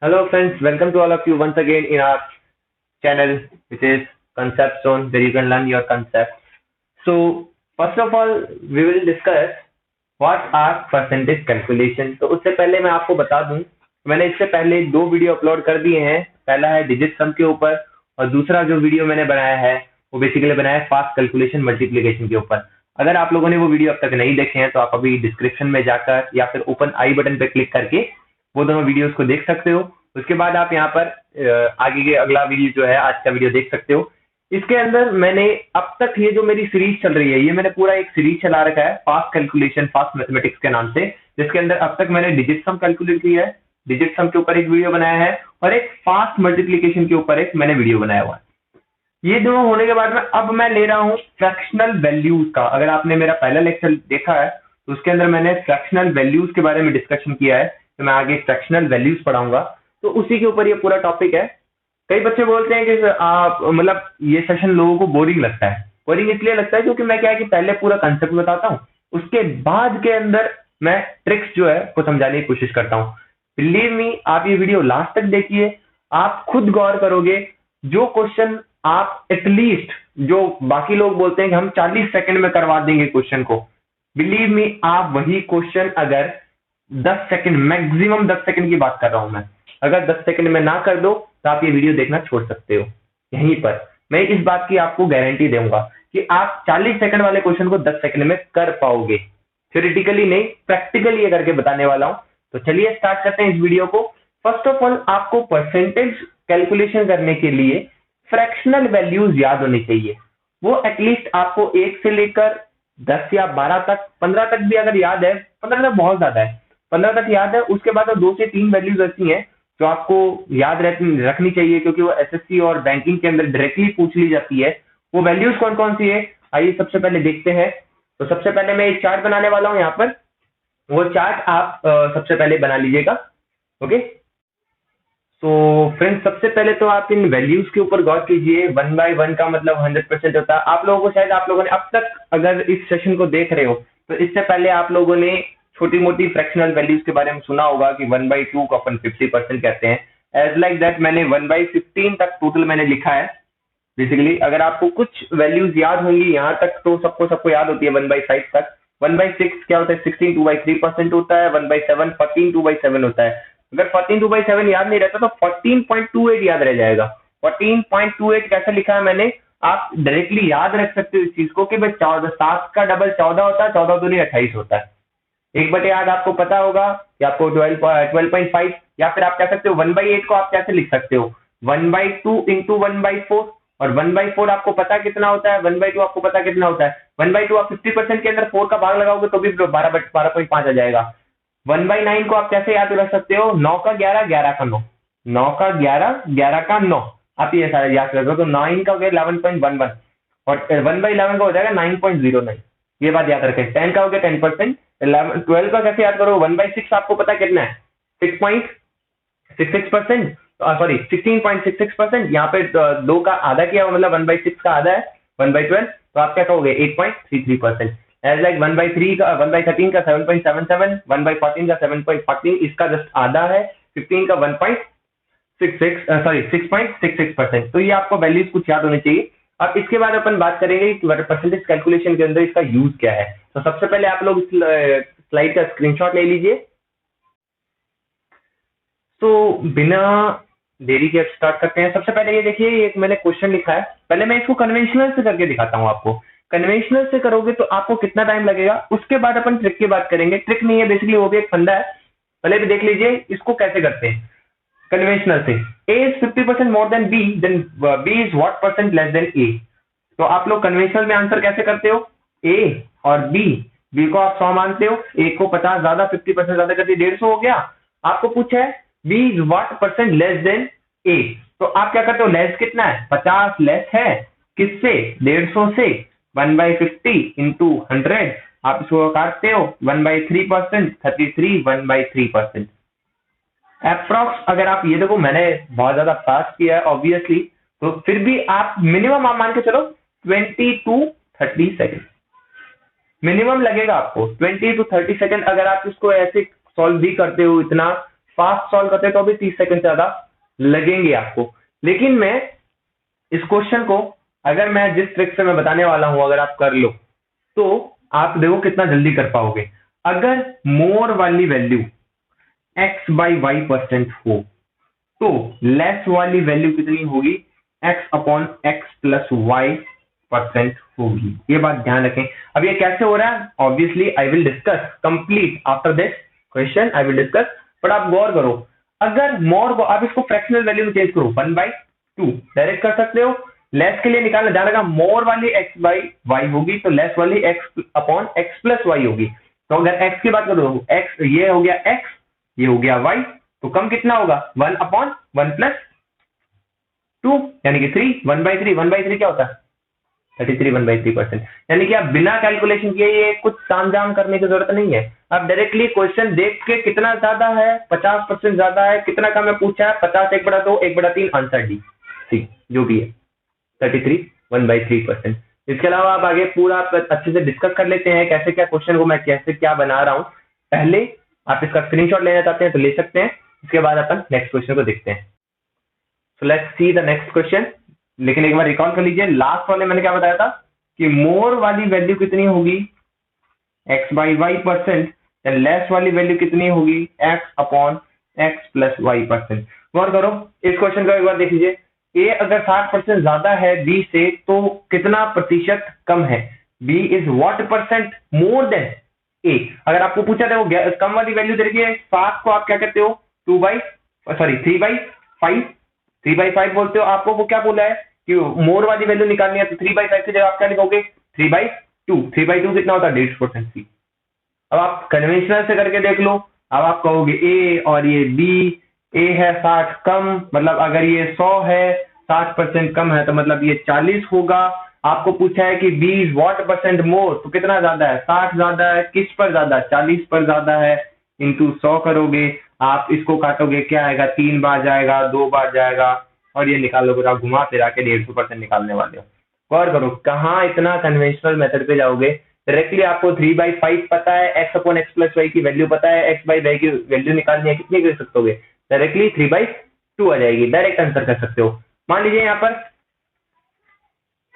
Hello friends, welcome to all of you once again in our channel which is Concept Zone where you can learn your concepts. So first of all we will discuss what are percentage calculation. तो उससे पहले मैं आपको बता दूं मैंने इससे पहले दो वीडियो अपलोड कर दिए हैं. पहला है डिजिट सम के ऊपर और दूसरा जो वीडियो मैंने बनाया है वो बेसिकली बनाया है फास्ट कैलकुलेशन मल्टीप्लिकेशन के ऊपर. अगर आप लोगों ने वो वीडियो अब तक नहीं देखे हैं तो आप अभी डिस्क्रिप्शन में जाकर या फिर ओपन आई बटन पे क्लिक करके वो दोनों वीडियोस को देख सकते हो. उसके बाद आप यहाँ पर आगे के अगला वीडियो जो है आज का वीडियो देख सकते हो. इसके अंदर मैंने अब तक ये जो मेरी सीरीज चल रही है ये मैंने पूरा एक सीरीज चला रखा है फास्ट कैलकुलेशन फास्ट मैथमेटिक्स के नाम से, जिसके अंदर अब तक मैंने डिजिट सम कैलकुलेट किया है, डिजिट सम के ऊपर एक वीडियो बनाया है और एक फास्ट मल्टीप्लीकेशन के ऊपर एक मैंने वीडियो बनाया हुआ है. ये दोनों होने के बाद में अब मैं ले रहा हूँ फ्रैक्शनल वैल्यूज का. अगर आपने मेरा पहला लेक्चर देखा है तो उसके अंदर मैंने फ्रैक्शनल वैल्यूज के बारे में डिस्कशन किया है, तो मैं आगे फ्रैक्शनल वैल्यूज पढ़ाऊंगा. तो उसी के ऊपर ये पूरा टॉपिक है. कई बच्चे बोलते हैं कि आप मतलब ये सेशन लोगों को बोरिंग लगता है. बोरिंग इसलिए लगता है क्योंकि मैं क्या है कि पहले पूरा कंसेप्ट बताता हूँ, उसके बाद के अंदर मैं ट्रिक्स जो है वो समझाने की कोशिश करता हूँ. बिलीव मी, आप ये वीडियो लास्ट तक देखिए, आप खुद गौर करोगे. जो क्वेश्चन आप एटलीस्ट जो बाकी लोग बोलते हैं कि हम 40 सेकंड में करवा देंगे क्वेश्चन को, बिलीव मी आप वही क्वेश्चन अगर 10 सेकंड, मैक्सिमम 10 सेकंड की बात कर रहा हूं मैं, अगर 10 सेकंड में ना कर दो तो आप ये वीडियो देखना छोड़ सकते हो. यहीं पर मैं इस बात की आपको गारंटी दूंगा कि आप 40 सेकंड वाले क्वेश्चन को 10 सेकंड में कर पाओगे. थ्योरेटिकली नहीं, प्रैक्टिकली ये करके बताने वाला हूं. तो चलिए स्टार्ट करते हैं इस वीडियो को. फर्स्ट ऑफ ऑल आपको परसेंटेज कैलकुलेशन करने के लिए फ्रैक्शनल वैल्यूज याद होनी चाहिए. वो एटलीस्ट आपको 1 से लेकर 10 या 12 तक, 15 तक भी अगर याद है, 15 तक बहुत ज्यादा है, 15 तक याद है. उसके बाद 2 से 3 वैल्यूज ऐसी हैं जो आपको याद रखनी चाहिए क्योंकि वो एसएससी और बैंकिंग के अंदर डायरेक्टली पूछ ली जाती है. वो वैल्यूज कौन कौन सी है आइए सबसे पहले देखते हैं. तो सबसे पहले मैं एक चार्ट बनाने वाला हूं यहाँ पर. वो चार्ट आप सबसे पहले बना लीजिएगा. ओके, तो फ्रेंड्स सबसे पहले तो आप इन वैल्यूज के ऊपर गौर कीजिए. 1 बाय 1 का मतलब 100% होता है. आप लोगों को शायद आप लोगों ने अब तक अगर इस सेशन को देख रहे हो तो इससे पहले आप लोगों ने छोटी मोटी फ्रैक्शनल वैल्यूज के बारे में सुना होगा कि 1 बाई 2 को अपन 50% कहते हैं. एज लाइक दैट मैंने 1 बाई 15 तक टोटल मैंने लिखा है. बेसिकली अगर आपको कुछ वैल्यूज याद होंगी यहाँ तक तो सबको सबको याद होती है 1 बाई 5 तक. 1 बाई 6 क्या होता है, 16 2/3% होता है. 1 बाई 7 14 2/7 होता है. अगर 14 2/7 याद नहीं रहता तो 14.28 याद रह जाएगा. 14.28 कैसे लिखा है मैंने, आप डायरेक्टली याद रख सकते हो इस चीज को कि भाई 14, 7 का डबल 14 होता है, 14 दूनी 28 होता है. 1/8 आपको पता होगा कि आपको 12.5, या फिर आप कह सकते हो 1/8 को आप कैसे लिख सकते हो 1/2 इंटू 1/4. और 1/4 आपको पता कितना होता है, 1/2 आपको पता कितना होता है. 1/2 आप 50% के अंदर 4 का भाग लगाओगे तो भी 12.5 आ जाएगा. 1/9 को आप कैसे याद रख सकते हो, 9 का 11, 11 का 9, 9 का 11, 11 का 9. आप ये सारा याद रखो तो 9 का हो गया 11.11 और 1/11 का हो जाएगा 9.09. ये बात याद रखें. 10 का हो गया 10%. 12 का कैसे याद करो, 1/6 आपको पता कितना है, 6.66%, सॉरी 16.66%. यहाँ पे 2 का आधा किया मतलब 1/6 का आधा है 1/12, तो आप क्या कहोगे 8.33%. एज लाइक 1/3 का 1/13 का 7.77, 1/14 का 7.14, इसका जस्ट आधा है 15 का 6.66%. तो ये आपको वैल्यूज कुछ याद होनी चाहिए. अब इसके बाद अपन बात करेंगे कि परसेंटेज कैलकुलेशन के अंदर इसका यूज क्या है. तो सबसे पहले आप लोग स्लाइड का स्क्रीनशॉट ले लीजिए. तो बिना देरी के स्टार्ट करते हैं. सबसे पहले ये देखिए, एक मैंने क्वेश्चन लिखा है. पहले मैं इसको कन्वेंशनल से करके दिखाता हूं आपको. कन्वेंशनल से करोगे तो आपको कितना टाइम लगेगा, उसके बाद अपन ट्रिक की बात करेंगे. ट्रिक नहीं है, बेसिकली वो भी एक फंडा है. पहले भी देख लीजिए इसको कैसे करते हैं कन्वेंशनल से. A is 50% more than B, then B is what percent less than A. तो आप लोग कन्वेंशनल में आंसर कैसे करते हो, A और B. B को आप 100 मानते हो, A को 50 ज्यादा, 50% ज्यादा कर दिए 150 हो गया. आपको पूछा है B is what percent less than A, तो आप क्या करते हो, लेस कितना है, 50 लेस है किससे, 150 से. 1/50 इंटू 100 आप इसको काटते हो 1/3%, 33 1/3%. अप्रॉक्स अगर आप ये देखो मैंने बहुत ज्यादा फास्ट किया है ऑब्वियसली, तो फिर भी आप मिनिमम आप मान के चलो 20 to 30 सेकंड मिनिमम लगेगा आपको. 20 to 30 सेकंड अगर आप इसको ऐसे सॉल्व भी करते हो इतना फास्ट सॉल्व करते हैं तो भी 30 सेकंड ज्यादा लगेंगे आपको। लेकिन मैं इस क्वेश्चन को अगर मैं जिस ट्रिक से मैं बताने वाला हूं अगर आप कर लो तो आप देखो कितना जल्दी कर पाओगे। अगर मोर वाली value x by y percent हो तो लेस वाली वैल्यू कितनी होगी, x upon x plus y percent होगी। ये बात ध्यान रखें। अब ये कैसे हो रहा है, obviously I will discuss complete after this question, I will discuss, but आप गौर करो। अगर मोर आप इसको फ्रैक्शनल वैल्यू में चेंज करो 1/2 डायरेक्ट कर सकते हो। लेस के लिए निकालना ध्यान रखा, मोर वाली x बाई वाई होगी तो लेस वाली x upon x plus y होगी। तो अगर x की बात करो x ये हो गया x, ये हो गया y, तो कम कितना होगा 1 अपॉन 1 प्लस 2 यानी कि 3 1/3। 1/3 क्या होता है 33 1/3%। यानी कि आप बिना कैलकुलेशन किए ये कुछ तामझाम करने की जरूरत नहीं है। आप डायरेक्टली क्वेश्चन देख के कितना ज्यादा है 50% ज्यादा है, कितना कम है पूछा है 50 1/2 1/3 आंसर डी सी जो भी है 33 1/3%। इसके अलावा आप आगे पूरा अच्छे से डिस्कस कर लेते हैं कैसे क्या क्वेश्चन को मैं कैसे क्या बना रहा हूं। पहले आप इसका स्क्रीनशॉट लेना चाहते हैं तो ले सकते हैं, इसके बाद अपन नेक्स्ट क्वेश्चन को देखते हैं। So let's see the next question. लेकिन एक बार रिकॉल कर लीजिए, लास्ट वाले मैंने क्या बताया था कि मोर वाली वैल्यू कितनी होगी x by y percent, less वाली वैल्यू कितनी होगी x upon x plus y percent. गौर करो इस क्वेश्चन को एक बार देख लीजिए। ए अगर 60% ज्यादा है बी से तो कितना प्रतिशत कम है, B is what percent more than A. अगर आपको पूछा था वो कम वाली वैल्यू दे रखी है 7 को आप क्या कहते हो 3/5 बोलते हो। आपको वो क्या बोला है कि मोर वाली वैल्यू निकालनी है तो 3/5 की जगह आप क्या लिखोगे 3/2। 3/2 कितना होता है 150% सी। अब आप कन्वेंशनल से करके देख लो, अब आप कहोगे ए और ये बी, ए है 60 कम, मतलब अगर ये 100 है 60% कम है तो मतलब ये 40 होगा। आपको पूछा है कि B is what percent more, तो कितना ज्यादा है 60 ज्यादा है, किस पर ज्यादा 40 पर ज्यादा है, इंटू 100 करोगे, आप इसको काटोगे क्या आएगा 3 बार जाएगा 2 बार जाएगा और ये निकालोगे, आप घुमा फिरा के 150% निकालने वाले हो। गौर करो कहाँ इतना कन्वेंशनल मेथड पे जाओगे। डायरेक्टली आपको 3/5 पता है, x upon x plus y की वैल्यू पता है, x बाई वाई की वैल्यू निकालनी है, कितनी कर सकते हो डायरेक्टली 3/2 आ जाएगी, डायरेक्ट आंसर कर सकते हो। मान लीजिए यहाँ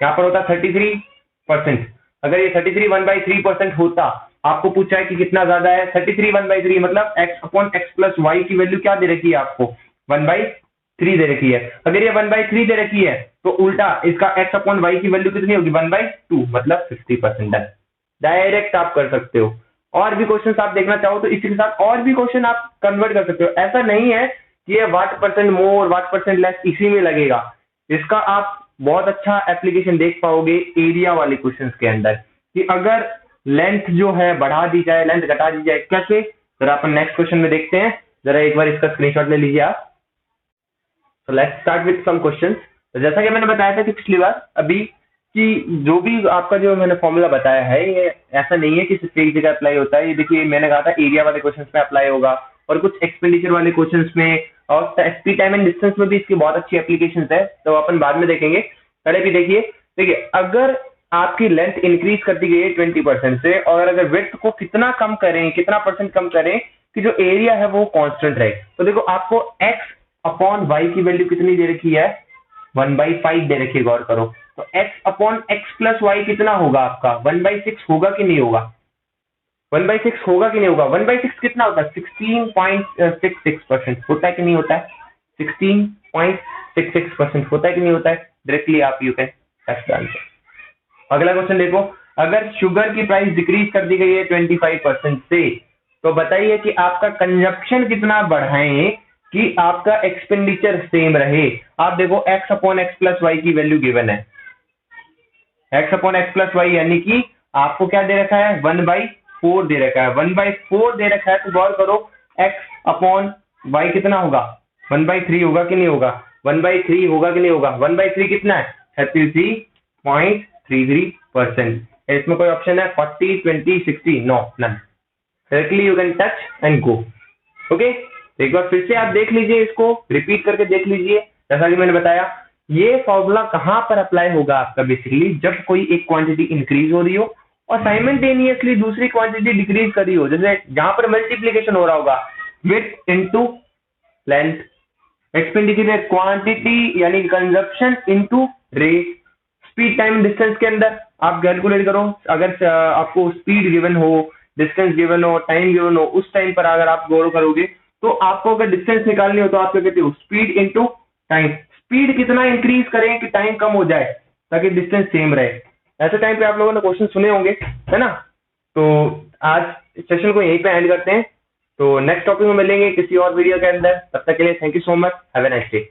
पर होता 33%। अगर ये 33 1/3% होता, आपको पूछा है कि कितना ज्यादा है 33 1/3 मतलब x upon x plus y की वैल्यू क्या दे रखी है आपको 1/3 दे रखी है। अगर ये 1/3 दे रखी है तो उल्टा इसका x अपॉन वाई की वैल्यू कितनी होगी 1/2 मतलब 50%। डन, डायरेक्ट आप कर सकते हो। और भी क्वेश्चन आप देखना चाहो तो इसी के साथ और भी क्वेश्चन आप कन्वर्ट कर सकते हो। ऐसा नहीं है कि ये what percent more what percent less इसी में लगेगा, इसका आप बहुत अच्छा एप्लीकेशन देख पाओगे एरिया वाले क्वेश्चंस के अंदर कि अगर लेंथ जो है बढ़ा दी जाए लेंथ घटा दी जाए कैसे। जरा अपन नेक्स्ट क्वेश्चन में देखते हैं, जरा एक बार इसका स्क्रीनशॉट ले लीजिए आप। तो let's start with some questions. तो जैसा कि मैंने बताया था कि पिछली बार अभी कि जो भी आपका जो मैंने फॉर्मूला बताया है ये ऐसा नहीं है कि सिर्फ एक जगह अप्लाई होता है। ये देखिए मैंने कहा था एरिया वाले क्वेश्चंस में अप्लाई होगा और कुछ एक्सपेंडिचर वाले क्वेश्चंस में और स्पीड टाइम एंड डिस्टेंस में भी इसकी बहुत अच्छी एप्लीकेशंस है, तो अपन बाद में देखेंगे। पहले भी देखिए अगर आपकी लेंथ इंक्रीज कर दी गई है 20% से और अगर विड्थ को कितना कम करें कितना परसेंट कम करें कि जो एरिया है वो कांस्टेंट रहे, तो देखो आपको x अपॉन वाई की वैल्यू कितनी दे रखी है 1/5 दे रखी है। गौर करो तो x upon x plus y कितना होगा आपका 1/6 होगा कि नहीं होगा 1/6 होगा कि नहीं होगा। 1/6 कितना होता है 16.66% होता है कि नहीं होता है 16.66% होता है कि नहीं होता है। डायरेक्टली आप you can test the answer. अगला क्वेश्चन देखो, अगर शुगर की प्राइस डिक्रीज कर दी गई है 25% से तो बताइए कि आपका कंजप्शन कितना बढ़ाएं कि आपका एक्सपेंडिचर सेम रहे। आप देखो x upon x plus y की वैल्यू गिवन है, x upon x plus y यानी कि आपको क्या दे रखा है 1/4 दे रखा है, 1/4 दे रखा है तो गौर करो x अपॉन वाई कितना होगा 1/3 होगा कि नहीं होगा 1/3 होगा कि नहीं होगा। 1/3 कितना है 33.33%। इसमें कोई ऑप्शन है 40 20 60 no none, directly you can touch and go. Okay, एक बार फिर से आप देख लीजिए, इसको रिपीट करके देख लीजिए। जैसा कि मैंने बताया ये फॉर्मूला कहां पर अप्लाई होगा आपका बेसिकली जब कोई एक क्वांटिटी इंक्रीज हो रही हो और साइमल्टेनियसली दूसरी क्वांटिटी डिक्रीज कर रही हो, जैसे जहां पर मल्टीप्लीकेशन हो रहा होगा विड्थ इनटू लेंथ, एक्सपेंडिचर है क्वांटिटी यानी consumption into rate, speed time distance के अंदर आप कैलकुलेट करो, अगर आपको स्पीड गिवन हो, डिस्टेंस गिवन हो, टाइम गिवन हो, उस टाइम पर अगर आप गौर करोगे तो आपको अगर डिस्टेंस निकालनी हो तो आप क्या कहते हो, स्पीड इनटू टाइम। स्पीड कितना इंक्रीज करें कि टाइम कम हो जाए ताकि डिस्टेंस सेम रहे। ऐसे टाइम पे आप लोगों ने क्वेश्चन सुने होंगे, है ना। तो आज सेशन को यहीं पे एंड करते हैं, तो नेक्स्ट टॉपिक में मिलेंगे किसी और वीडियो के अंदर। तब तक के लिए thank you so much, have a nice day.